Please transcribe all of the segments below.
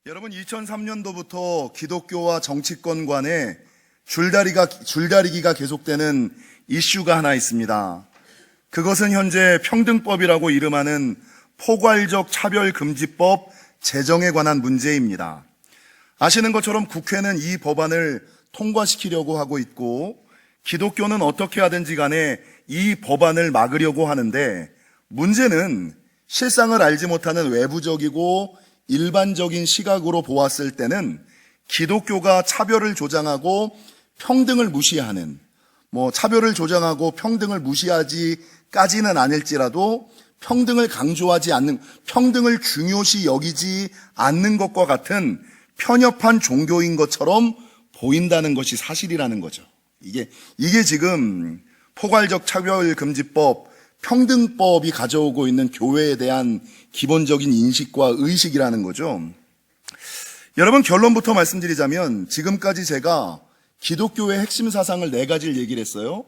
여러분, 2003년도부터 기독교와 정치권 간에 줄다리기가 계속되는 이슈가 하나 있습니다. 그것은 현재 평등법이라고 이름하는 포괄적 차별금지법 제정에 관한 문제입니다. 아시는 것처럼 국회는 이 법안을 통과시키려고 하고 있고, 기독교는 어떻게 하든지 간에 이 법안을 막으려고 하는데, 문제는 실상을 알지 못하는 외부적이고 일반적인 시각으로 보았을 때는 기독교가 차별을 조장하고 평등을 무시하는, 차별을 조장하고 평등을 무시하지까지는 아닐지라도 평등을 강조하지 않는, 평등을 중요시 여기지 않는 것과 같은 편협한 종교인 것처럼 보인다는 것이 사실이라는 거죠. 이게 지금 포괄적 차별금지법, 평등법이 가져오고 있는 교회에 대한 기본적인 인식과 의식이라는 거죠. 여러분, 결론부터 말씀드리자면 지금까지 제가 기독교의 핵심 사상을 4가지를 얘기를 했어요.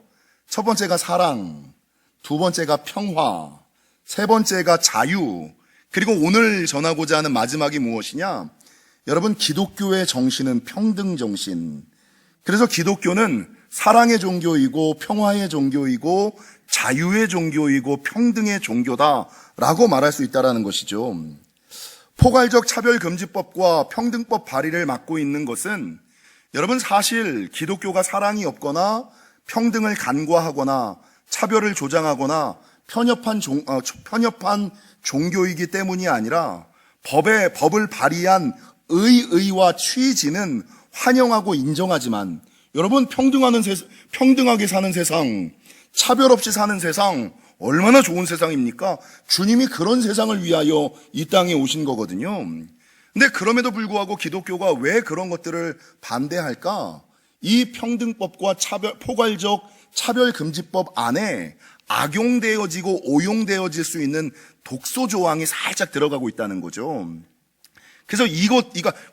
첫 번째가 사랑, 두 번째가 평화, 세 번째가 자유, 그리고 오늘 전하고자 하는 마지막이 무엇이냐? 여러분, 기독교의 정신은 평등 정신. 그래서 기독교는 사랑의 종교이고 평화의 종교이고 자유의 종교이고 평등의 종교다라고 말할 수 있다는 것이죠. 포괄적 차별금지법과 평등법 발의를 맡고 있는 것은 여러분, 사실 기독교가 사랑이 없거나 평등을 간과하거나 차별을 조장하거나 편협한 종교이기 때문이 아니라 법을 발의한 의와 취지는 환영하고 인정하지만, 여러분, 평등하게 사는 세상, 차별 없이 사는 세상, 얼마나 좋은 세상입니까? 주님이 그런 세상을 위하여 이 땅에 오신 거거든요. 근데 그럼에도 불구하고 기독교가 왜 그런 것들을 반대할까? 이 평등법과 포괄적 차별금지법 안에 악용되어지고 오용되어질 수 있는 독소 조항이 살짝 들어가고 있다는 거죠. 그래서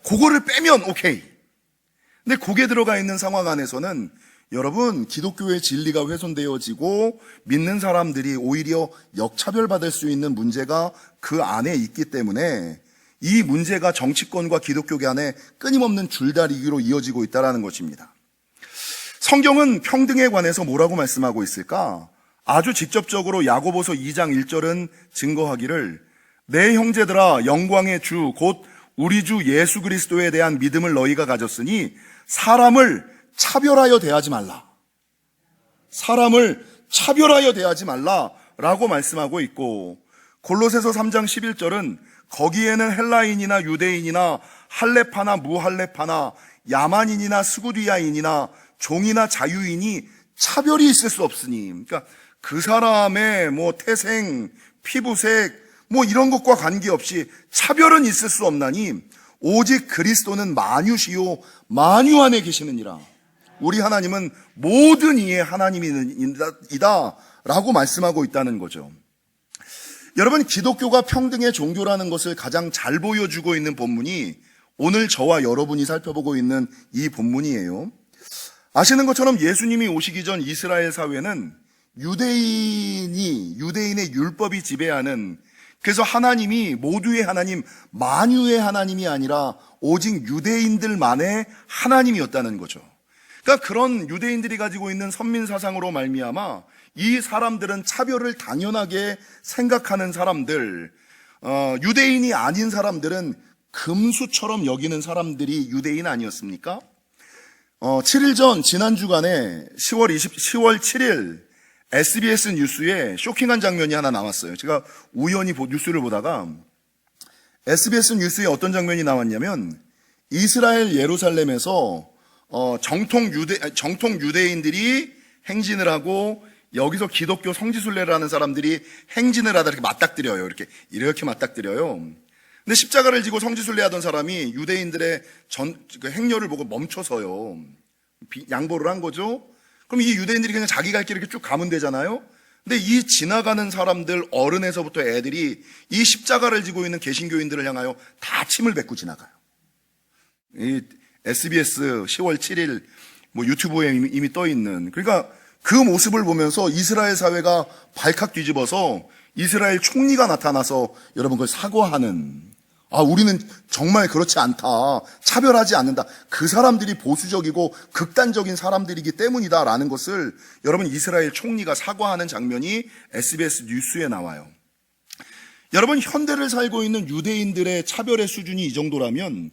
그거를 빼면 오케이. 근데 그게 들어가 있는 상황 안에서는 여러분, 기독교의 진리가 훼손되어지고 믿는 사람들이 오히려 역차별받을 수 있는 문제가 그 안에 있기 때문에 이 문제가 정치권과 기독교 안에 끊임없는 줄다리기로 이어지고 있다는 것입니다. 성경은 평등에 관해서 뭐라고 말씀하고 있을까? 아주 직접적으로 야고보서 2장 1절은 증거하기를, 내 형제들아, 영광의 주 곧 우리 주 예수 그리스도에 대한 믿음을 너희가 가졌으니 사람을 차별하여 대하지 말라. 사람을 차별하여 대하지 말라라고 말씀하고 있고, 골로새서 3장 11절은 거기에는 헬라인이나 유대인이나 할레파나 무할레파나 야만인이나 스구디아인이나 종이나 자유인이 차별이 있을 수 없으니, 그러니까 그 사람의 태생, 피부색 이런 것과 관계없이 차별은 있을 수 없나니 오직 그리스도는 만유시요 만유 안에 계시느니라. 우리 하나님은 모든 이의 하나님이다 라고 말씀하고 있다는 거죠. 여러분, 기독교가 평등의 종교라는 것을 가장 잘 보여주고 있는 본문이 오늘 저와 여러분이 살펴보고 있는 이 본문이에요. 아시는 것처럼 예수님이 오시기 전 이스라엘 사회는 유대인의 율법이 지배하는, 그래서 하나님이 모두의 하나님, 만유의 하나님이 아니라 오직 유대인들만의 하나님이었다는 거죠. 그러니까 그런 유대인들이 가지고 있는 선민 사상으로 말미암아 이 사람들은 차별을 당연하게 생각하는 사람들, 유대인이 아닌 사람들은 금수처럼 여기는 사람들이 유대인 아니었습니까? 7일 전 지난 주간에 10월 7일 SBS 뉴스에 쇼킹한 장면이 하나 나왔어요. 제가 우연히 뉴스를 보다가 SBS 뉴스에 어떤 장면이 나왔냐면, 이스라엘 예루살렘에서 정통 유대인들이 행진을 하고 여기서 기독교 성지순례를 하는 사람들이 행진을 하다 이렇게 맞닥뜨려요. 이렇게 맞닥뜨려요. 근데 십자가를 지고 성지순례하던 사람이 유대인들의 그 행렬을 보고 멈춰서요. 양보를 한 거죠. 그럼 이 유대인들이 그냥 자기 갈 길 이렇게 쭉 가면 되잖아요. 근데 이 지나가는 사람들, 어른에서부터 애들이 이 십자가를 지고 있는 개신교인들을 향하여 다 침을 뱉고 지나가요. 이 SBS 10월 7일 유튜브에 이미 떠 있는, 그러니까 그 모습을 보면서 이스라엘 사회가 발칵 뒤집어서 이스라엘 총리가 나타나서 여러분 그걸 사과하는, 우리는 정말 그렇지 않다. 차별하지 않는다. 그 사람들이 보수적이고 극단적인 사람들이기 때문이다라는 것을 여러분 이스라엘 총리가 사과하는 장면이 SBS 뉴스에 나와요. 여러분 현대를 살고 있는 유대인들의 차별의 수준이 이 정도라면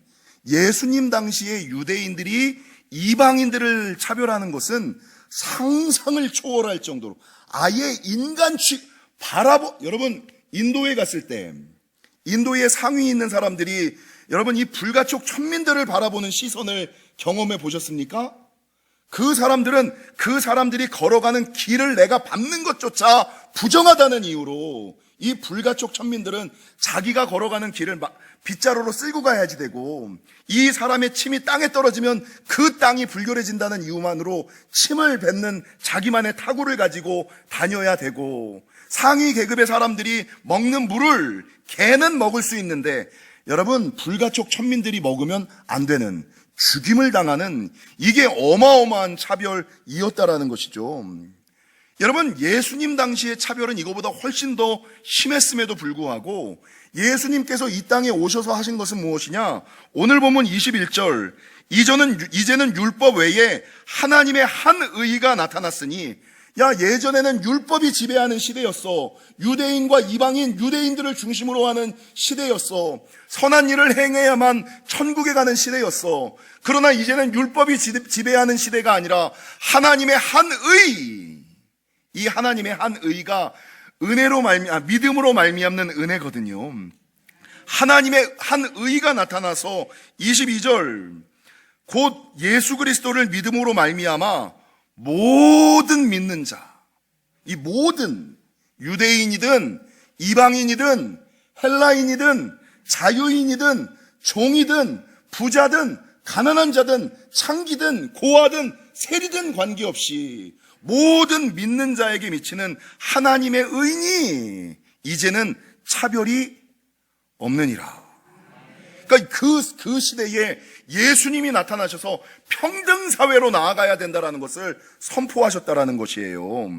예수님 당시에 유대인들이 이방인들을 차별하는 것은 상상을 초월할 정도로 아예 여러분 인도에 갔을 때 인도의 상위에 있는 사람들이 여러분 이 불가촉 천민들을 바라보는 시선을 경험해 보셨습니까? 그 사람들이 걸어가는 길을 내가 밟는 것조차 부정하다는 이유로 이 불가촉 천민들은 자기가 걸어가는 길을 빗자루로 쓸고 가야지 되고 이 사람의 침이 땅에 떨어지면 그 땅이 불결해진다는 이유만으로 침을 뱉는 자기만의 타구를 가지고 다녀야 되고 상위 계급의 사람들이 먹는 물을 개는 먹을 수 있는데 여러분 불가촉 천민들이 먹으면 안 되는 죽임을 당하는 이게 어마어마한 차별이었다라는 것이죠. 여러분 예수님 당시의 차별은 이거보다 훨씬 더 심했음에도 불구하고 예수님께서 이 땅에 오셔서 하신 것은 무엇이냐? 오늘 본문 21절 이제는 율법 외에 하나님의 한 의가 나타났으니 예전에는 율법이 지배하는 시대였어. 유대인과 이방인, 유대인들을 중심으로 하는 시대였어. 선한 일을 행해야만 천국에 가는 시대였어. 그러나 이제는 율법이 지배하는 시대가 아니라 하나님의 한 의, 이 하나님의 한 의가 믿음으로 말미암는 은혜거든요. 하나님의 한 의가 나타나서 22절 곧 예수 그리스도를 믿음으로 말미암아 모든 믿는 자, 이 모든 유대인이든 이방인이든 헬라인이든 자유인이든 종이든 부자든 가난한 자든 창기든 고아든 세리든 관계없이 모든 믿는 자에게 미치는 하나님의 의니 이제는 차별이 없느니라. 그러니까 그 시대에 예수님이 나타나셔서 평등사회로 나아가야 된다는 것을 선포하셨다는 것이에요.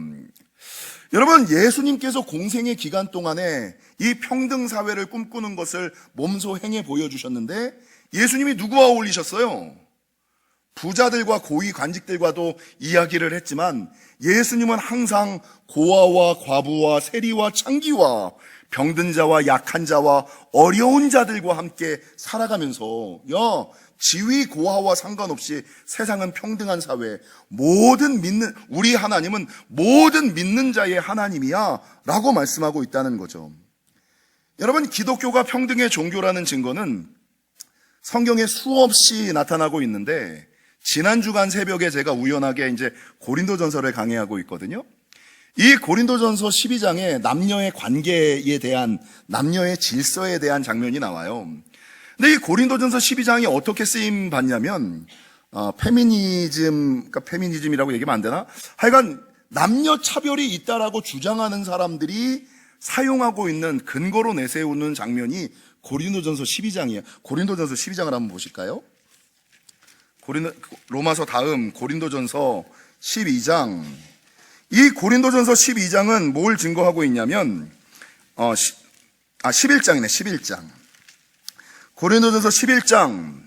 여러분 예수님께서 공생의 기간 동안에 이 평등사회를 꿈꾸는 것을 몸소 행해 보여주셨는데 예수님이 누구와 어울리셨어요? 부자들과 고위 관직들과도 이야기를 했지만 예수님은 항상 고아와 과부와 세리와 창기와 병든 자와 약한 자와 어려운 자들과 함께 살아가면서 지위 고하와 상관없이 세상은 평등한 사회, 우리 하나님은 모든 믿는 자의 하나님이야 라고 말씀하고 있다는 거죠. 여러분 기독교가 평등의 종교라는 증거는 성경에 수없이 나타나고 있는데 지난 주간 새벽에 제가 우연하게 고린도전서를 강의하고 있거든요. 이 고린도전서 12장에 남녀의 관계에 대한 남녀의 질서에 대한 장면이 나와요. 근데 이 고린도전서 12장이 어떻게 쓰임 받냐면 페미니즘이라고 얘기하면 안 되나? 하여간 남녀 차별이 있다라고 주장하는 사람들이 사용하고 있는 근거로 내세우는 장면이 고린도전서 12장이에요. 고린도전서 12장을 한번 보실까요? 로마서 다음 고린도전서 12장. 이 고린도전서 12장은 뭘 증거하고 있냐면 11장이네. 11장. 고린도전서 11장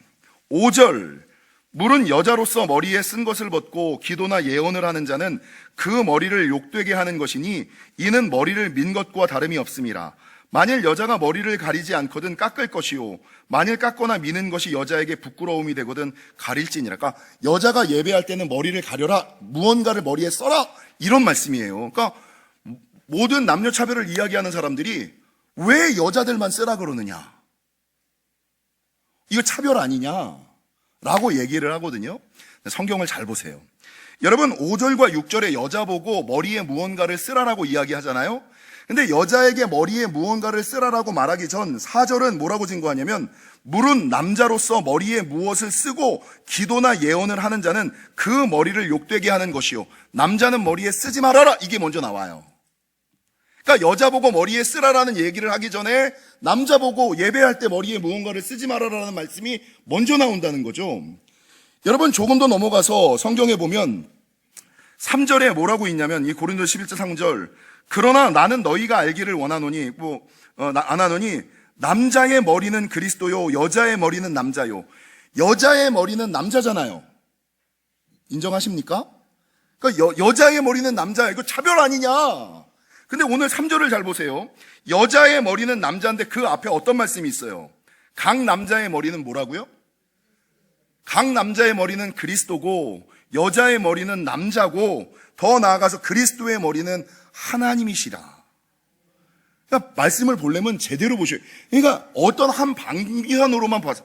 5절 물은 여자로서 머리에 쓴 것을 벗고 기도나 예언을 하는 자는 그 머리를 욕되게 하는 것이니 이는 머리를 민 것과 다름이 없음이라. 만일 여자가 머리를 가리지 않거든 깎을 것이요 만일 깎거나 미는 것이 여자에게 부끄러움이 되거든 가릴지니라. 그러니까 여자가 예배할 때는 머리를 가려라, 무언가를 머리에 써라, 이런 말씀이에요. 그러니까 모든 남녀 차별을 이야기하는 사람들이 왜 여자들만 쓰라 그러느냐, 이거 차별 아니냐라고 얘기를 하거든요. 성경을 잘 보세요. 여러분 5절과 6절에 여자 보고 머리에 무언가를 쓰라라고 이야기하잖아요. 근데 여자에게 머리에 무언가를 쓰라라고 말하기 전 4절은 뭐라고 증거하냐면 물은 남자로서 머리에 무엇을 쓰고 기도나 예언을 하는 자는 그 머리를 욕되게 하는 것이요 남자는 머리에 쓰지 말아라, 이게 먼저 나와요. 그러니까 여자 보고 머리에 쓰라라는 얘기를 하기 전에 남자 보고 예배할 때 머리에 무언가를 쓰지 말아라는 말씀이 먼저 나온다는 거죠. 여러분 조금 더 넘어가서 성경에 보면 3절에 뭐라고 있냐면 이 고린도 11장 3절 그러나 나는 너희가 알기를 원하노니 안 하노니 남자의 머리는 그리스도요, 여자의 머리는 남자요. 여자의 머리는 남자잖아요. 인정하십니까? 그러니까 여자의 머리는 남자야. 이거 차별 아니냐? 근데 오늘 3절을 잘 보세요. 여자의 머리는 남자인데 그 앞에 어떤 말씀이 있어요? 각 남자의 머리는 뭐라고요? 각 남자의 머리는 그리스도고 여자의 머리는 남자고 더 나아가서 그리스도의 머리는 하나님이시라. 그러니까 말씀을 보려면 제대로 보셔요. 그러니까 어떤 한 방향으로만 봐서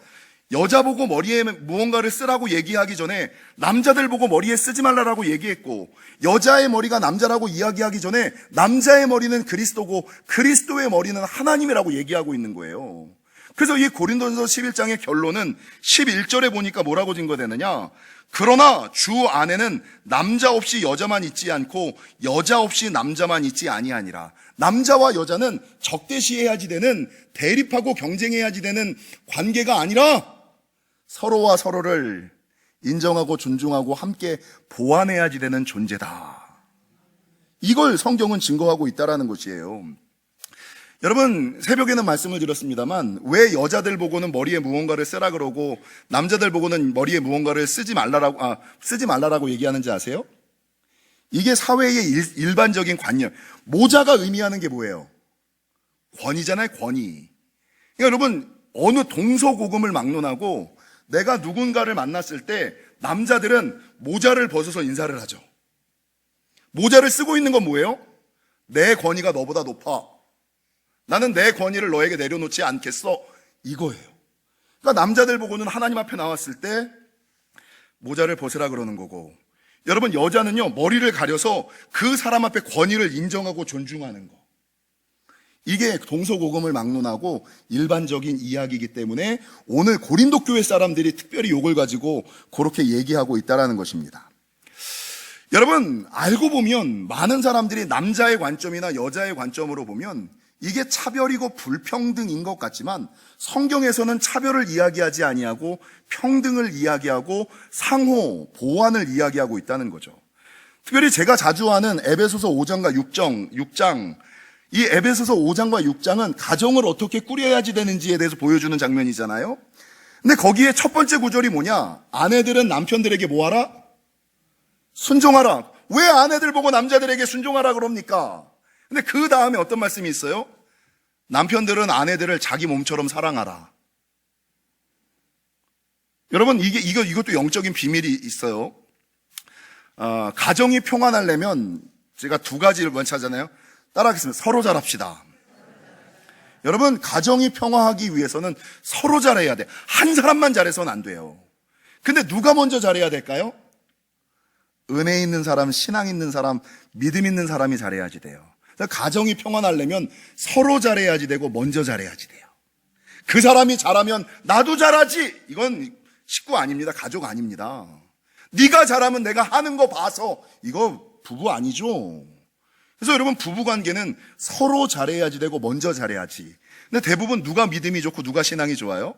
여자 보고 머리에 무언가를 쓰라고 얘기하기 전에 남자들 보고 머리에 쓰지 말라라고 얘기했고, 여자의 머리가 남자라고 이야기하기 전에 남자의 머리는 그리스도고 그리스도의 머리는 하나님이라고 얘기하고 있는 거예요. 그래서 이 고린도전서 11장의 결론은 11절에 보니까 뭐라고 증거되느냐? 그러나 주 안에는 남자 없이 여자만 있지 않고 여자 없이 남자만 있지 아니하니라. 남자와 여자는 적대시해야지 되는, 대립하고 경쟁해야지 되는 관계가 아니라 서로와 서로를 인정하고 존중하고 함께 보완해야지 되는 존재다. 이걸 성경은 증거하고 있다라는 것이에요. 여러분, 새벽에는 말씀을 드렸습니다만 왜 여자들 보고는 머리에 무언가를 쓰라 그러고 남자들 보고는 머리에 무언가를 쓰지 말라라고 얘기하는지 아세요? 이게 사회의 일반적인 관념. 모자가 의미하는 게 뭐예요? 권위잖아요, 권위. 그러니까 여러분, 어느 동서고금을 막론하고 내가 누군가를 만났을 때 남자들은 모자를 벗어서 인사를 하죠. 모자를 쓰고 있는 건 뭐예요? 내 권위가 너보다 높아. 나는 내 권위를 너에게 내려놓지 않겠어. 이거예요. 그러니까 남자들 보고는 하나님 앞에 나왔을 때 모자를 벗으라 그러는 거고, 여러분, 여자는요, 머리를 가려서 그 사람 앞에 권위를 인정하고 존중하는 거. 이게 동서고금을 막론하고 일반적인 이야기이기 때문에 오늘 고린도 교회 사람들이 특별히 이걸 가지고 그렇게 얘기하고 있다는 것입니다. 여러분, 알고 보면 많은 사람들이 남자의 관점이나 여자의 관점으로 보면 이게 차별이고 불평등인 것 같지만 성경에서는 차별을 이야기하지 아니하고 평등을 이야기하고 상호, 보완을 이야기하고 있다는 거죠. 특별히 제가 자주 하는 에베소서 5장과 6장, 이 에베소서 5장과 6장은 가정을 어떻게 꾸려야지 되는지에 대해서 보여주는 장면이잖아요. 근데 거기에 첫 번째 구절이 뭐냐? 아내들은 남편들에게 뭐하라? 순종하라. 왜 아내들 보고 남자들에게 순종하라 그럽니까? 근데 그 다음에 어떤 말씀이 있어요? 남편들은 아내들을 자기 몸처럼 사랑하라. 여러분, 이것도 영적인 비밀이 있어요. 가정이 평안하려면 제가 두 가지를 먼저 하잖아요. 따라하겠습니다. 서로 잘합시다. 여러분, 가정이 평화하기 위해서는 서로 잘해야 돼. 한 사람만 잘해서는 안 돼요. 근데 누가 먼저 잘해야 될까요? 은혜 있는 사람, 신앙 있는 사람, 믿음 있는 사람이 잘해야지 돼요. 가정이 평안하려면 서로 잘해야지 되고 먼저 잘해야지 돼요. 그 사람이 잘하면 나도 잘하지. 이건 식구 아닙니다. 가족 아닙니다. 네가 잘하면 내가 하는 거 봐서, 이거 부부 아니죠. 그래서 여러분, 부부관계는 서로 잘해야지 되고 먼저 잘해야지. 근데 대부분 누가 믿음이 좋고 누가 신앙이 좋아요?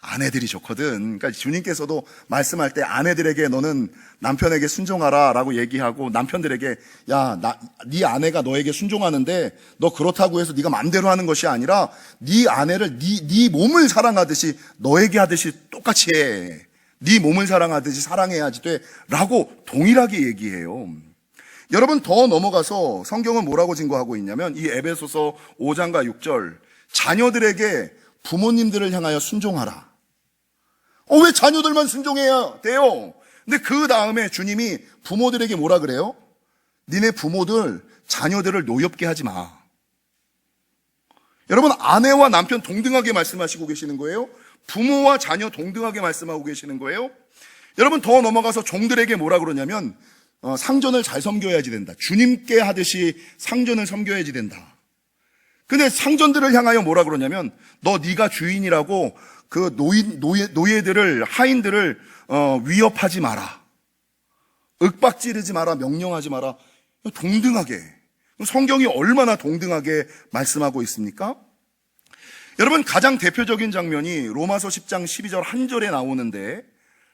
아내들이 좋거든. 그러니까 주님께서도 말씀할 때 아내들에게 너는 남편에게 순종하라 라고 얘기하고, 남편들에게 야, 네 아내가 너에게 순종하는데 너 그렇다고 해서 네가 마음대로 하는 것이 아니라 네 아내를 네 몸을 사랑하듯이 너에게 하듯이 똑같이 해. 네 몸을 사랑하듯이 사랑해야지 돼 라고 동일하게 얘기해요. 여러분, 더 넘어가서 성경은 뭐라고 증거하고 있냐면 이 에베소서 5장과 6절, 자녀들에게 부모님들을 향하여 순종하라. 왜 자녀들만 순종해야 돼요? 근데 그 다음에 주님이 부모들에게 뭐라 그래요? 니네 부모들 자녀들을 노엽게 하지 마. 여러분, 아내와 남편 동등하게 말씀하시고 계시는 거예요? 부모와 자녀 동등하게 말씀하고 계시는 거예요? 여러분, 더 넘어가서 종들에게 뭐라 그러냐면 상전을 잘 섬겨야지 된다. 주님께 하듯이 상전을 섬겨야지 된다. 근데 상전들을 향하여 뭐라 그러냐면 네가 주인이라고 그 노예들을, 하인들을 위협하지 마라. 윽박지르지 마라. 명령하지 마라. 동등하게. 성경이 얼마나 동등하게 말씀하고 있습니까? 여러분, 가장 대표적인 장면이 로마서 10장 12절 한 절에 나오는데,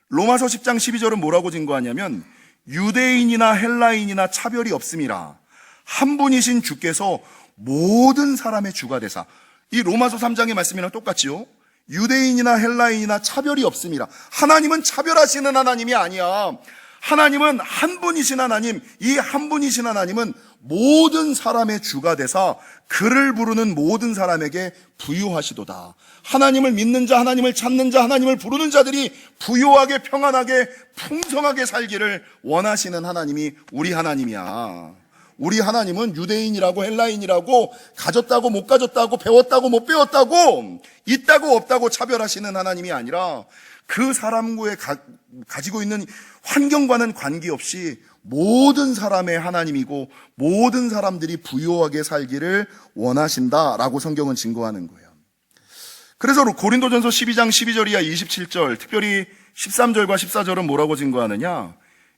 로마서 10장 12절은 뭐라고 증거하냐면 유대인이나 헬라인이나 차별이 없음이라 한 분이신 주께서 모든 사람의 주가 되사. 이 로마서 3장의 말씀이랑 똑같지요. 유대인이나 헬라인이나 차별이 없습니다. 하나님은 차별하시는 하나님이 아니야. 하나님은 한 분이신 하나님, 이 한 분이신 하나님은 모든 사람의 주가 되사 그를 부르는 모든 사람에게 부유하시도다. 하나님을 믿는 자, 하나님을 찾는 자, 하나님을 부르는 자들이 부유하게 평안하게 풍성하게 살기를 원하시는 하나님이 우리 하나님이야. 우리 하나님은 유대인이라고 헬라인이라고 가졌다고 못 가졌다고 배웠다고 못 배웠다고 있다고 없다고 차별하시는 하나님이 아니라 그 사람과의 가지고 있는 환경과는 관계없이 모든 사람의 하나님이고 모든 사람들이 부유하게 살기를 원하신다라고 성경은 증거하는 거예요. 그래서 고린도전서 12장 12절 이하 27절, 특별히 13절과 14절은 뭐라고 증거하느냐?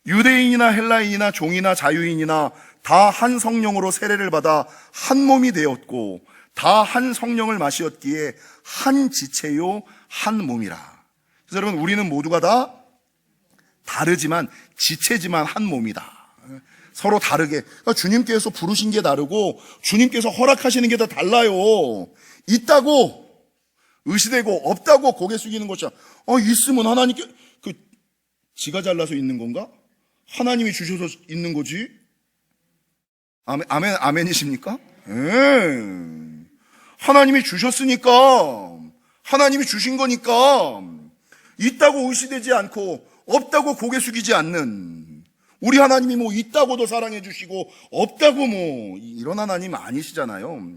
유대인이나 헬라인이나 종이나 자유인이나 다 한 성령으로 세례를 받아 한 몸이 되었고 다 한 성령을 마시었기에 한 지체요 한 몸이라. 그래서 여러분, 우리는 모두가 다 다르지만 지체지만 한 몸이다. 서로 다르게. 그러니까 주님께서 부르신 게 다르고 주님께서 허락하시는 게 다 달라요. 있다고 의시되고 없다고 고개 숙이는 것이야. 있으면 하나님께 지가 잘라서 있는 건가? 하나님이 주셔서 있는 거지. 아멘이십니까? 하나님이 주셨으니까, 하나님이 주신 거니까 있다고 의시되지 않고 없다고 고개 숙이지 않는 우리 하나님이 뭐 있다고도 사랑해 주시고 없다고 뭐 이런 하나님 아니시잖아요.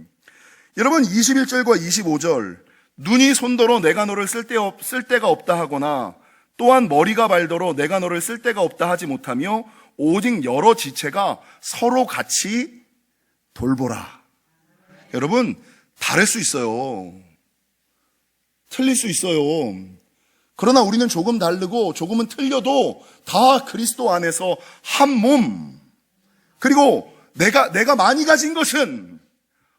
여러분, 21절과 25절, 눈이 손더러 내가 너를 쓸 데가 없다 하거나 또한 머리가 발더러 내가 너를 쓸 데가 없다 하지 못하며 오직 여러 지체가 서로 같이 돌보라. 여러분, 다를 수 있어요. 틀릴 수 있어요. 그러나 우리는 조금 다르고 조금은 틀려도 다 그리스도 안에서 한 몸. 그리고 내가 많이 가진 것은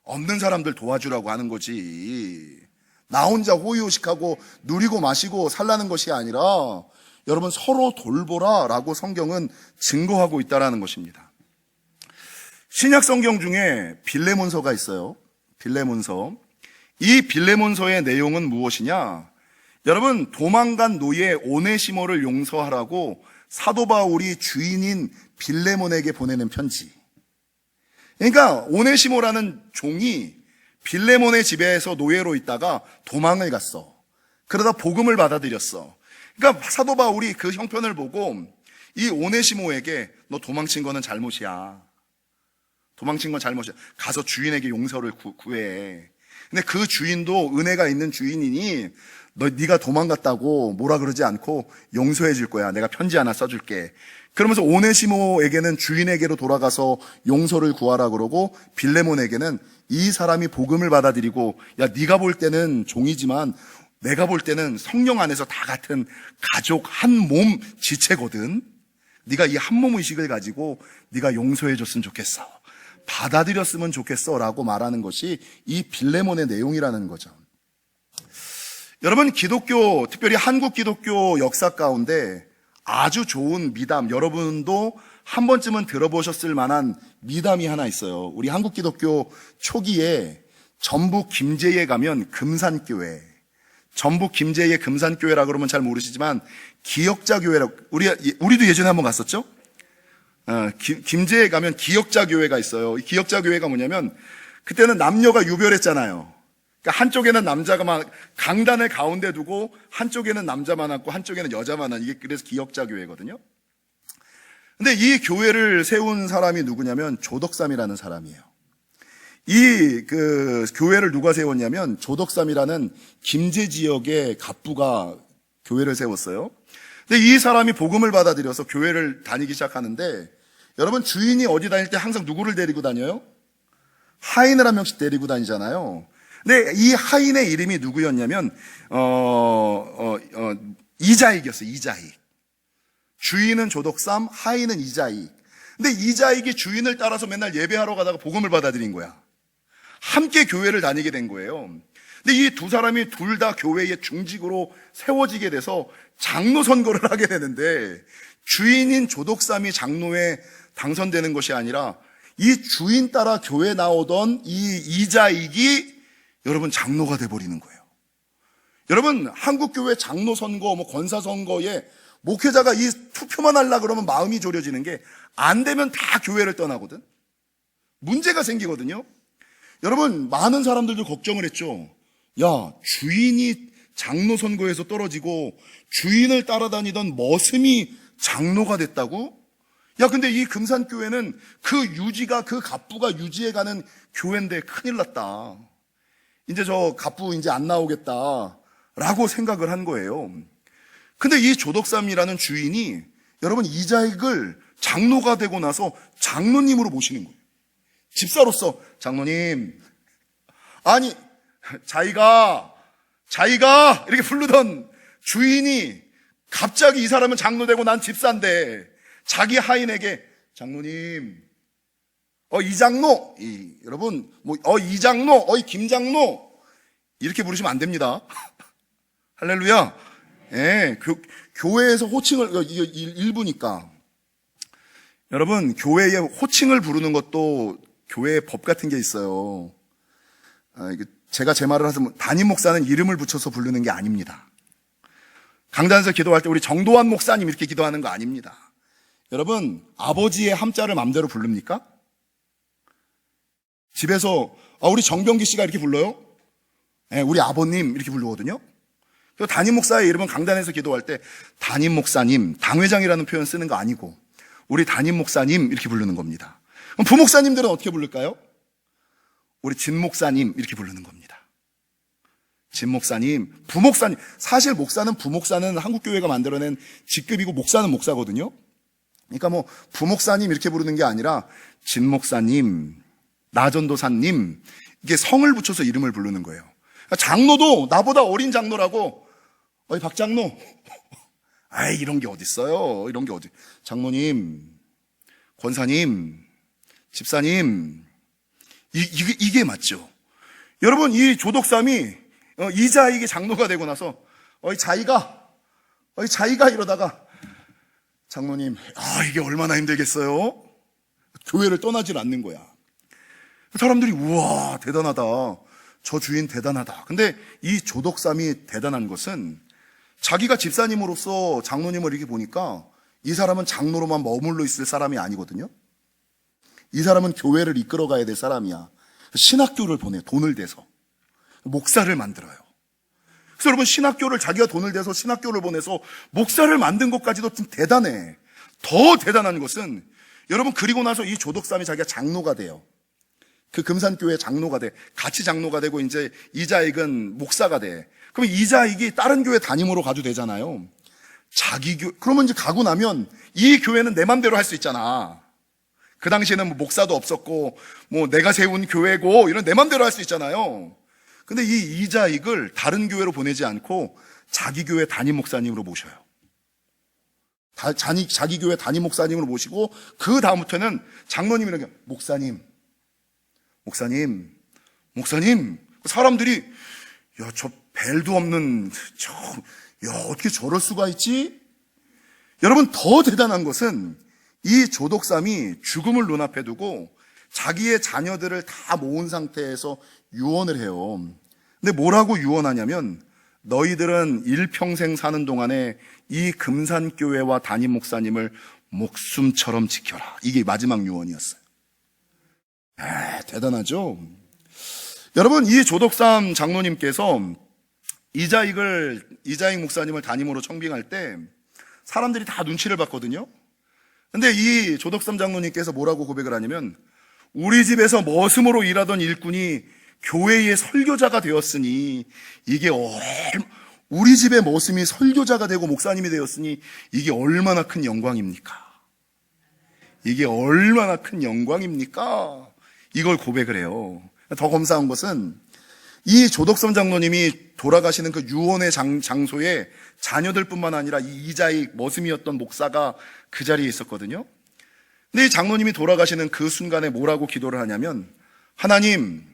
없는 사람들 도와주라고 하는 거지. 나 혼자 호의호식하고 누리고 마시고 살라는 것이 아니라 여러분, 서로 돌보라라고 성경은 증거하고 있다라는 것입니다. 신약 성경 중에 빌레몬서가 있어요. 빌레몬서. 이 빌레몬서의 내용은 무엇이냐? 여러분, 도망간 노예 오네시모를 용서하라고 사도 바울이 주인인 빌레몬에게 보내는 편지. 그러니까 오네시모라는 종이 빌레몬의 집에서 노예로 있다가 도망을 갔어. 그러다 복음을 받아들였어. 그러니까 사도 바울이 그 형편을 보고 이 오네시모에게 너 도망친 거는 잘못이야. 도망친 건 잘못이야. 가서 주인에게 용서를 구해. 근데 그 주인도 은혜가 있는 주인이니 네가 도망갔다고 뭐라 그러지 않고 용서해 줄 거야. 내가 편지 하나 써줄게. 그러면서 오네시모에게는 주인에게로 돌아가서 용서를 구하라 그러고 빌레몬에게는 이 사람이 복음을 받아들이고 야, 네가 볼 때는 종이지만 내가 볼 때는 성령 안에서 다 같은 가족 한 몸 지체거든. 네가 이 한 몸 의식을 가지고 네가 용서해 줬으면 좋겠어. 받아들였으면 좋겠어 라고 말하는 것이 이 빌레몬의 내용이라는 거죠. 여러분, 기독교, 특별히 한국 기독교 역사 가운데 아주 좋은 미담, 여러분도 한 번쯤은 들어보셨을 만한 미담이 하나 있어요. 우리 한국 기독교 초기에 전북 김제에 가면 금산교회, 전북 김제의 금산교회라 그러면 잘 모르시지만 기역자교회라고, 우리도 예전에 한번 갔었죠? 김제에 가면 기역자교회가 있어요. 이 기역자교회가 뭐냐면 그때는 남녀가 유별했잖아요. 그러니까 한쪽에는 남자가 막 강단을 가운데 두고 한쪽에는 남자만 앉고 한쪽에는 여자만 앉고, 이게 그래서 기역자교회거든요. 근데 이 교회를 세운 사람이 누구냐면 조덕삼이라는 사람이에요. 이 교회를 누가 세웠냐면 조덕삼이라는 김제 지역의 갑부가 교회를 세웠어요. 근데 이 사람이 복음을 받아들여서 교회를 다니기 시작하는데, 여러분, 주인이 어디 다닐 때 항상 누구를 데리고 다녀요? 하인을 한 명씩 데리고 다니잖아요. 근데 이 하인의 이름이 누구였냐면 이자익이었어요. 이자익. 주인은 조덕삼, 하인은 이자익. 근데 이자익이 주인을 따라서 맨날 예배하러 가다가 복음을 받아들인 거야. 함께 교회를 다니게 된 거예요. 근데 이 두 사람이 둘 다 교회의 중직으로 세워지게 돼서 장로 선거를 하게 되는데, 주인인 조덕삼이 장로에 당선되는 것이 아니라 이 주인 따라 교회 나오던 이 이자익이 여러분 장로가 돼버리는 거예요. 여러분 한국교회 장로 선거, 권사 선거에 목회자가 이 투표만 하려고 그러면 마음이 졸여지는 게 안 되면 다 교회를 떠나거든. 문제가 생기거든요. 여러분 많은 사람들도 걱정을 했죠. 야, 주인이 장로 선거에서 떨어지고 주인을 따라다니던 머슴이 장로가 됐다고? 야, 근데 이 금산교회는 그 유지가, 그 갑부가 유지해가는 교회인데 큰일 났다. 이제 저 갑부 이제 안 나오겠다라고 생각을 한 거예요. 근데 이 조덕삼이라는 주인이 여러분 이자익을 장로가 되고 나서 장로님으로 모시는 거예요. 집사로서 장로님, 아니 자기가 이렇게 부르던 주인이 갑자기 이 사람은 장로 되고 난 집사인데 자기 하인에게 장로님, 이장로, 여러분 이장로, 김장로 이렇게 부르시면 안 됩니다. 할렐루야. 예, 교회에서 호칭을 일부니까 여러분 교회에 호칭을 부르는 것도 교회에 법 같은 게 있어요. 제가 제 말을 하면 담임 목사는 이름을 붙여서 부르는 게 아닙니다. 강단에서 기도할 때 우리 정도환 목사님 이렇게 기도하는 거 아닙니다. 여러분 아버지의 함자를 마음대로 부릅니까? 집에서 우리 정병기 씨가 이렇게 불러요? 네, 우리 아버님 이렇게 부르거든요. 그래서 담임 목사의 이름은 강단에서 기도할 때 담임 목사님, 당회장이라는 표현 쓰는 거 아니고 우리 담임 목사님 이렇게 부르는 겁니다. 그럼 부목사님들은 어떻게 부를까요? 우리 진 목사님 이렇게 부르는 겁니다. 진 목사님, 부목사님. 사실 목사는 부목사는 한국교회가 만들어낸 직급이고 목사는 목사거든요. 그러니까 부목사님 이렇게 부르는 게 아니라 진 목사님, 나전도사님 이게 성을 붙여서 이름을 부르는 거예요. 장로도 나보다 어린 장로라고 박 장로 이런 게 어딨어요. 이런 게 어디. 장로님, 권사님, 집사님 이게 맞죠. 여러분 이 조덕삼이 이자익이 장로가 되고 나서 자기가 이러다가 장로님, 이게 얼마나 힘들겠어요. 교회를 떠나질 않는 거야. 사람들이 우와 대단하다. 저 주인 대단하다. 근데 이 조덕삼이 대단한 것은 자기가 집사님으로서 장로님을 이렇게 보니까 이 사람은 장로로만 머물러 있을 사람이 아니거든요. 이 사람은 교회를 이끌어 가야 될 사람이야. 신학교를 보내, 돈을 대서. 목사를 만들어요. 그래서 여러분 신학교를 자기가 돈을 대서 신학교를 보내서 목사를 만든 것까지도 좀 대단해. 더 대단한 것은 여러분 그리고 나서 이 조덕삼이 자기가 장로가 돼요. 그 금산교회 장로가 돼. 같이 장로가 되고 이제 이자익은 목사가 돼. 그럼 이자익이 다른 교회 담임으로 가도 되잖아요. 그러면 이제 가고 나면 이 교회는 내 맘대로 할 수 있잖아. 그 당시에는 목사도 없었고 내가 세운 교회고 이런 내 맘대로 할 수 있잖아요. 근데 이 이자익을 다른 교회로 보내지 않고 자기 교회 담임 목사님으로 모셔요. 자기 교회 담임 목사님으로 모시고 그 다음부터는 장로님이라고 목사님. 사람들이 저 벨도 없는 어떻게 저럴 수가 있지? 여러분 더 대단한 것은 이 조덕삼이 죽음을 눈앞에 두고 자기의 자녀들을 다 모은 상태에서 유언을 해요. 근데 뭐라고 유언하냐면 너희들은 일평생 사는 동안에 이 금산교회와 담임 목사님을 목숨처럼 지켜라. 이게 마지막 유언이었어요. 대단하죠? 여러분 이 조덕삼 장로님께서 이자익 목사님을 담임으로 청빙할 때 사람들이 다 눈치를 봤거든요. 근데 이 조덕삼 장로님께서 뭐라고 고백을 하냐면 우리 집에서 머슴으로 일하던 일꾼이 교회의 설교자가 되었으니 우리 집의 머슴이 설교자가 되고 목사님이 되었으니 이게 얼마나 큰 영광입니까? 이게 얼마나 큰 영광입니까? 이걸 고백을 해요. 더 감사한 것은 이 조덕삼 장로님이 돌아가시는 그 유언의 장소에 자녀들뿐만 아니라 이 이자익 머슴이었던 목사가 그 자리에 있었거든요. 근데 이 장로님이 돌아가시는 그 순간에 뭐라고 기도를 하냐면 하나님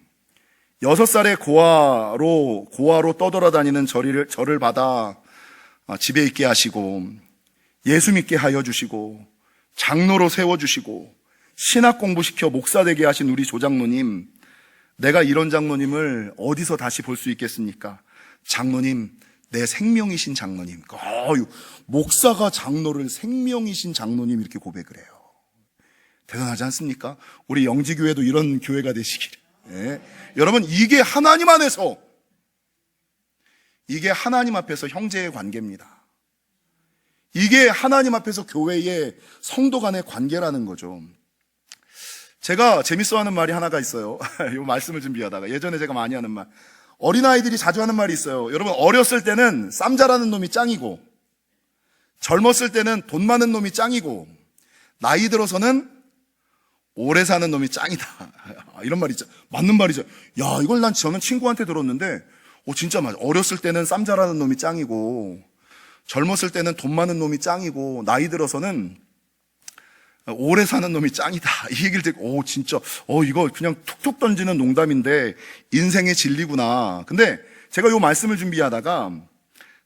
6살의 고아로 떠돌아다니는 저를 받아 집에 있게 하시고 예수 믿게 하여 주시고 장로로 세워주시고 신학 공부시켜 목사 되게 하신 우리 조장로님 내가 이런 장로님을 어디서 다시 볼 수 있겠습니까? 장로님, 내 생명이신 장로님. 목사가 장로를 생명이신 장로님 이렇게 고백을 해요. 대단하지 않습니까? 우리 영지교회도 이런 교회가 되시기를. 예. 여러분, 이게 하나님 안에서, 이게 하나님 앞에서 형제의 관계입니다. 이게 하나님 앞에서 교회의 성도 간의 관계라는 거죠. 제가 재밌어하는 말이 하나가 있어요. 이 말씀을 준비하다가 예전에 제가 많이 하는 말, 어린아이들이 자주 하는 말이 있어요. 여러분, 어렸을 때는 쌈 잘하는 놈이 짱이고, 젊었을 때는 돈 많은 놈이 짱이고, 나이 들어서는 오래 사는 놈이 짱이다. 이런 말이 있죠. 맞는 말이죠. 야, 이걸 저는 친구한테 들었는데 진짜 맞아. 어렸을 때는 쌈 잘하는 놈이 짱이고, 젊었을 때는 돈 많은 놈이 짱이고, 나이 들어서는 오래 사는 놈이 짱이다. 이 얘기를 듣고 진짜 이거 그냥 툭툭 던지는 농담인데 인생의 진리구나. 근데 제가 이 말씀을 준비하다가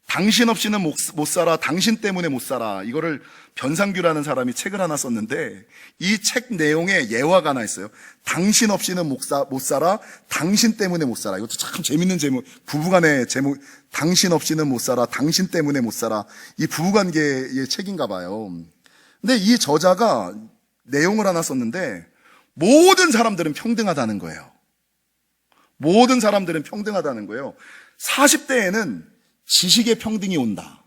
당신 없이는 못 살아, 당신 때문에 못 살아, 이거를 변상규라는 사람이 책을 하나 썼는데 이 책 내용에 예화가 하나 있어요. 당신 없이는 못 살아, 당신 때문에 못 살아. 이것도 참 재밌는 제목, 부부간의 제목. 당신 없이는 못 살아, 당신 때문에 못 살아. 이 부부관계의 책인가 봐요. 근데 이 저자가 내용을 하나 썼는데 모든 사람들은 평등하다는 거예요. 모든 사람들은 평등하다는 거예요. 40대에는 지식의 평등이 온다.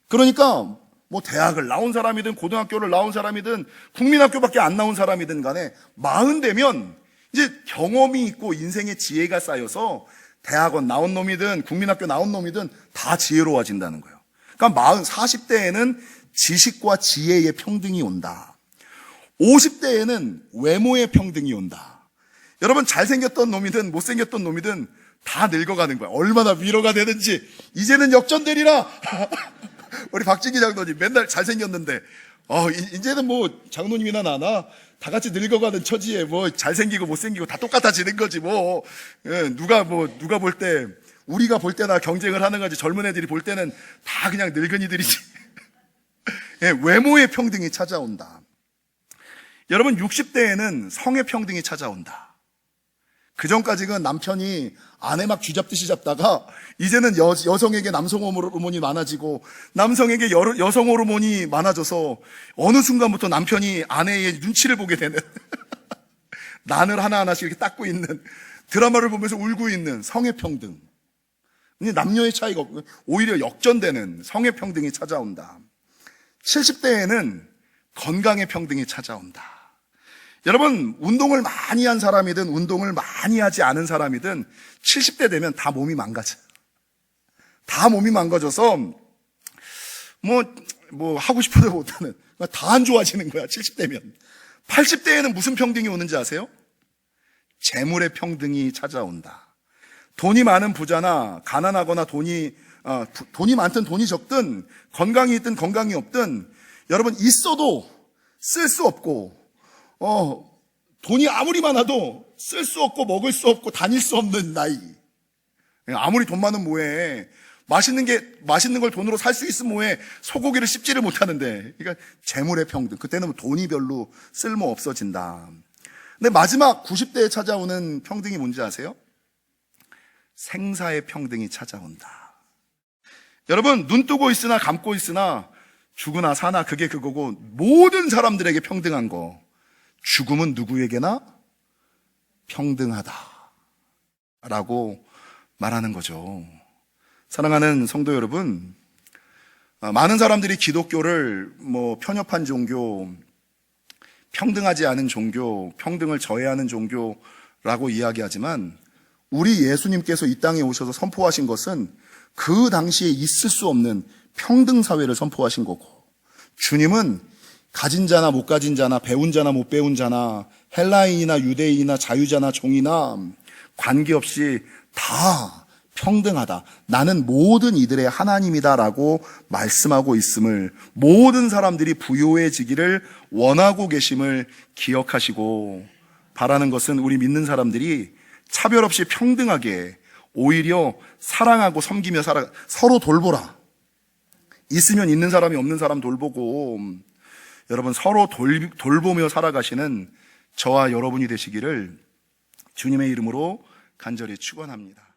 그러니까 대학을 나온 사람이든 고등학교를 나온 사람이든 국민학교밖에 안 나온 사람이든 간에 40 되면 이제 경험이 있고 인생의 지혜가 쌓여서 대학원 나온 놈이든 국민학교 나온 놈이든 다 지혜로워진다는 거예요. 그러니까 40대에는 지식과 지혜의 평등이 온다. 50대에는 외모의 평등이 온다. 여러분, 잘생겼던 놈이든 못생겼던 놈이든 다 늙어가는 거야. 얼마나 위로가 되는지. 이제는 역전되리라. 우리 박진기 장로님 맨날 잘생겼는데 이제는 장로님이나 나나 다 같이 늙어가는 처지에 잘생기고 못생기고 다 똑같아지는 거지. 누가 볼 때, 우리가 볼 때나 경쟁을 하는 거지. 젊은 애들이 볼 때는 다 그냥 늙은이들이지. 예, 외모의 평등이 찾아온다. 여러분, 60대에는 성의 평등이 찾아온다. 그 전까지는 남편이 아내 막 쥐잡듯이 잡다가 이제는 여성에게 남성 호르몬이 많아지고 남성에게 여성 호르몬이 많아져서 어느 순간부터 남편이 아내의 눈치를 보게 되는 난을 하나하나씩 이렇게 닦고 있는, 드라마를 보면서 울고 있는 성의 평등. 남녀의 차이가 없고 오히려 역전되는 성의 평등이 찾아온다. 70대에는 건강의 평등이 찾아온다. 여러분, 운동을 많이 한 사람이든 운동을 많이 하지 않은 사람이든 70대 되면 다 몸이 망가져. 다 몸이 망가져서 하고 싶어도 못하는, 다 안 좋아지는 거야, 70대면. 80대에는 무슨 평등이 오는지 아세요? 재물의 평등이 찾아온다. 돈이 많은 부자나 가난하거나 돈이 많든 돈이 적든 건강이 있든 건강이 없든 여러분, 있어도 쓸 수 없고 돈이 아무리 많아도 쓸 수 없고 먹을 수 없고 다닐 수 없는 나이. 아무리 돈 많은 뭐해. 맛있는 걸 돈으로 살 수 있으면 뭐해. 소고기를 씹지를 못하는데. 그러니까 재물의 평등. 그때는 돈이 별로 쓸모 없어진다. 근데 마지막 90대에 찾아오는 평등이 뭔지 아세요? 생사의 평등이 찾아온다. 여러분, 눈 뜨고 있으나 감고 있으나 죽으나 사나 그게 그거고, 모든 사람들에게 평등한 거. 죽음은 누구에게나 평등하다 라고 말하는 거죠. 사랑하는 성도 여러분, 많은 사람들이 기독교를 편협한 종교, 평등하지 않은 종교, 평등을 저해하는 종교라고 이야기하지만 우리 예수님께서 이 땅에 오셔서 선포하신 것은 그 당시에 있을 수 없는 평등사회를 선포하신 거고, 주님은 가진 자나 못 가진 자나 배운 자나 못 배운 자나 헬라인이나 유대인이나 자유자나 종이나 관계없이 다 평등하다. 나는 모든 이들의 하나님이다 라고 말씀하고 있음을, 모든 사람들이 부요해지기를 원하고 계심을 기억하시고 바라는 것은 우리 믿는 사람들이 차별 없이 평등하게 오히려 사랑하고 섬기며 서로 돌보라. 있으면 있는 사람이 없는 사람 돌보고, 여러분 서로 돌보며 살아가시는 저와 여러분이 되시기를 주님의 이름으로 간절히 축원합니다.